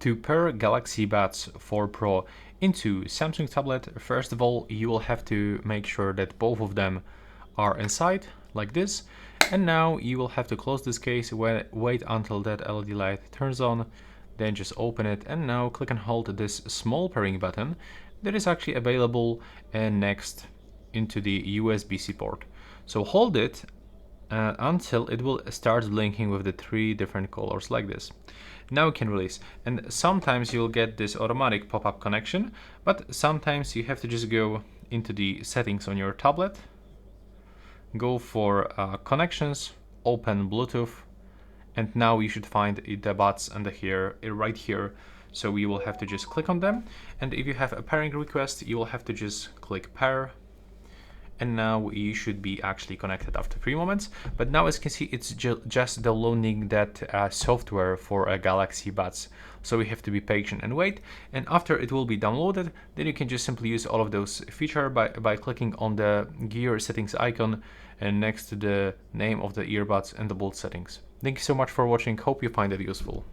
To pair Galaxy Buds 4 Pro into Samsung tablet, first of all, you will have to make sure that both of them are inside, like this. And now you will have to close this case, wait until that LED light turns on, then just open it, and now click and hold this small pairing button that is actually available next into the USB-C port. So hold it until it will start blinking with the 3 different colors like this. Now you can release, and sometimes you'll get this automatic pop-up connection, but sometimes you have to just go into the settings on your tablet, go for connections, open Bluetooth, and now you should find the buds and right here. So we will have to just click on them, and if you have a pairing request, you will have to just click pair, and now you should be actually connected after 3 moments. But now, as you can see, it's just downloading that software for a Galaxy Buds. So we have to be patient and wait. And after it will be downloaded, then you can just simply use all of those features by clicking on the gear settings icon and next to the name of the earbuds and the bolt settings. Thank you so much for watching. Hope you find it useful.